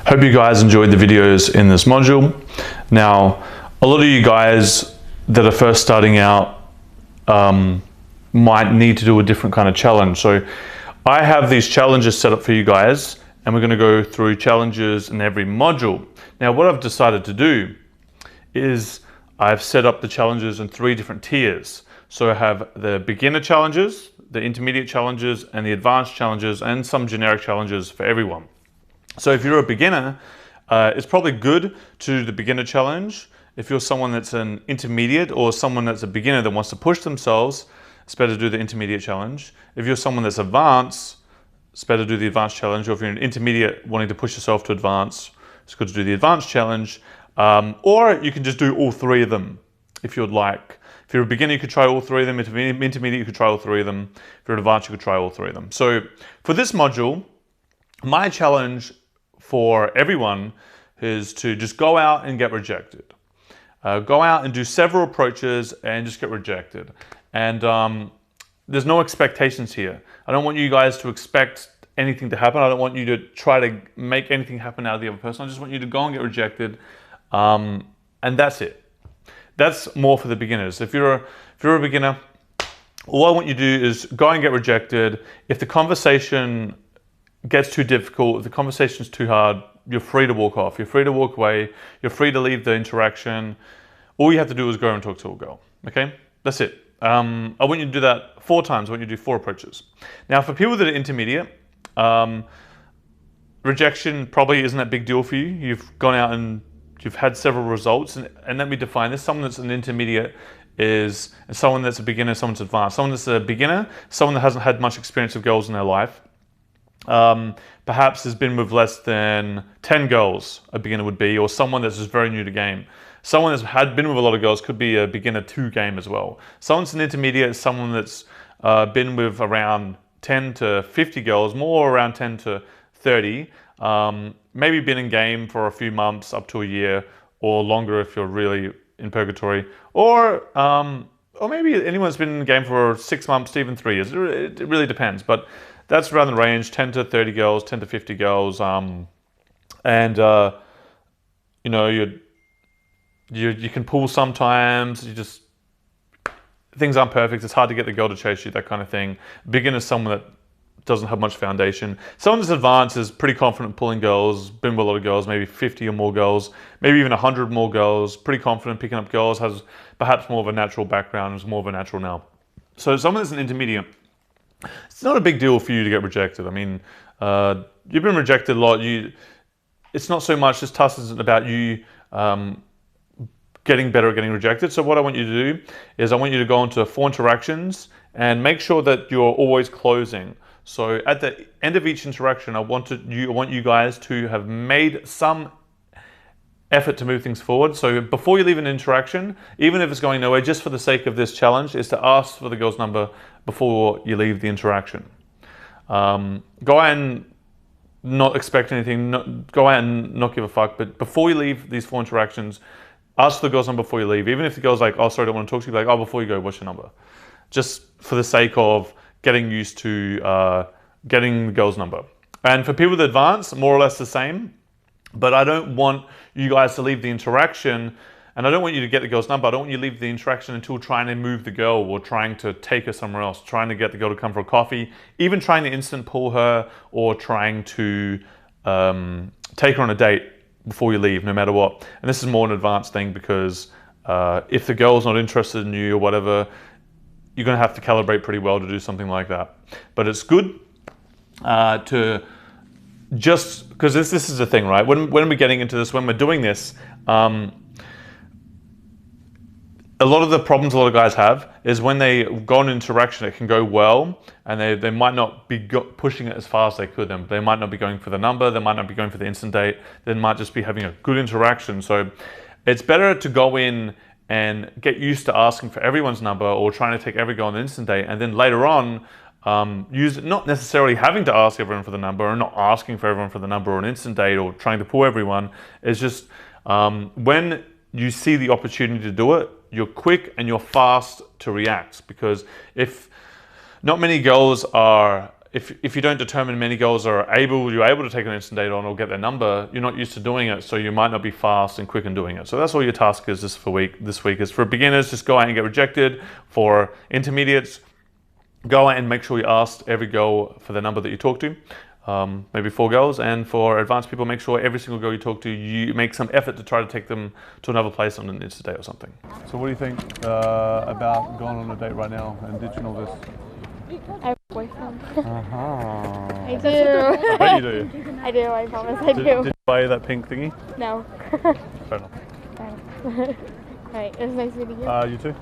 Hope you guys enjoyed the videos in this module. Now, a lot of you guys that are first starting out might need to do a different kind of challenge. So I have these challenges set up for you guys, and we're going to go through challenges in every module. Now, what I've decided to do is I've set up the challenges in 3 different tiers. So I have the beginner challenges, the intermediate challenges, and the advanced challenges, and some generic challenges for everyone. So if you're a beginner, it's probably good to do the beginner challenge. If you're someone that's an intermediate or someone that's a beginner that wants to push themselves, it's better to do the intermediate challenge. If you're someone that's advanced, it's better to do the advanced challenge. Or if you're an intermediate wanting to push yourself to advance, it's good to do the advanced challenge. Or you can just do all 3 of them if you'd like. If you're a beginner, you could try all 3 of them. If you're intermediate, you could try all 3 of them. If you're advanced, you could try all 3 of them. So for this module, my challenge for everyone is to just go out and get rejected. Go out and do several approaches and just get rejected. And there's no expectations here. I don't want you guys to expect anything to happen. I don't want you to try to make anything happen out of the other person. I just want you to go and get rejected, and that's it. That's more for the beginners. If you're a beginner, all I want you to do is go and get rejected. If the conversation gets too difficult, if the conversation's too hard, you're free to walk off. You're free to walk away. You're free to leave the interaction. All you have to do is go and talk to a girl. Okay, that's it. I want you to do that 4 times. I want you to do 4 approaches. Now, for people that are intermediate, rejection probably isn't that big deal for you. You've gone out and you've had several results. And let me define this. Someone that's an intermediate is someone that's a beginner, someone that's advanced. Someone that's a beginner, someone that hasn't had much experience with girls in their life. Perhaps has been with less than 10 girls, a beginner would be, or someone that's just very new to game. Someone that's had been with a lot of girls could be a beginner to game as well. Someone's an intermediate, someone that's been with around 10 to 50 girls, more around 10 to 30, maybe been in game for a few months up to a year, or longer if you're really in purgatory, or maybe anyone that's been in the game for 6 months to even 3 years. It really depends, but that's around the range, 10 to 30 girls, 10 to 50 girls, you know, you can pull sometimes. Things aren't perfect. It's hard to get the girl to chase you, that kind of thing. Beginner is someone that doesn't have much foundation. Someone that's advanced is pretty confident pulling girls, been with a lot of girls, maybe 50 or more girls, maybe even 100 more girls, pretty confident picking up girls, has perhaps more of a natural background, is more of a natural now. So someone that's an intermediate, it's not a big deal for you to get rejected. I mean, you've been rejected a lot. It's not so much, this task isn't about you getting better at getting rejected. So what I want you to do is I want you to go into 4 interactions and make sure that you're always closing. So at the end of each interaction, I want you guys to have made some effort to move things forward. So before you leave an interaction, even if it's going nowhere, just for the sake of this challenge, is to ask for the girl's number before you leave the interaction. Go out and not expect anything, go out and not give a fuck, but before you leave these 4 interactions, ask for the girl's number before you leave. Even if the girl's like, oh, sorry, I don't want to talk to you, like, oh, before you go, what's your number? Just for the sake of getting used to getting the girl's number. And for people that advance, more or less the same, but I don't want you guys to leave the interaction, and I don't want you to get the girl's number. I don't want you to leave the interaction until trying to move the girl or trying to take her somewhere else, trying to get the girl to come for a coffee, even trying to instant pull her or trying to take her on a date before you leave, no matter what. And this is more an advanced thing because if the girl's not interested in you or whatever, you're going to have to calibrate pretty well to do something like that. But it's good to just, because this is the thing, right? When we're getting into this, when we're doing this, a lot of the problems a lot of guys have is when they go on an interaction, it can go well, and they might not be pushing it as far as they could. They might not be going for the number, they might not be going for the instant date, they might just be having a good interaction. So it's better to go in and get used to asking for everyone's number or trying to take every girl on the instant date, and then later on, use not necessarily having to ask everyone for the number, or not asking for everyone for the number, or an instant date, or trying to pull everyone. It's just when you see the opportunity to do it, you're quick and you're fast to react. Because if not many girls are, if you don't determine many girls are you're able to take an instant date on or get their number, you're not used to doing it, so you might not be fast and quick in doing it. So that's all your task is this week is for beginners, just go out and get rejected. For intermediates, go out and make sure you ask every girl for the number that you talk to, maybe 4 girls. And for advanced people, make sure every single girl you talk to, you make some effort to try to take them to another place on an instant date or something. So what do you think about going on a date right now and ditching all this? I have a boyfriend. I do. I bet you do. I do, I promise I do. Did you buy that pink thingy? No. Fair enough. Alright, it was nice meeting you. You too.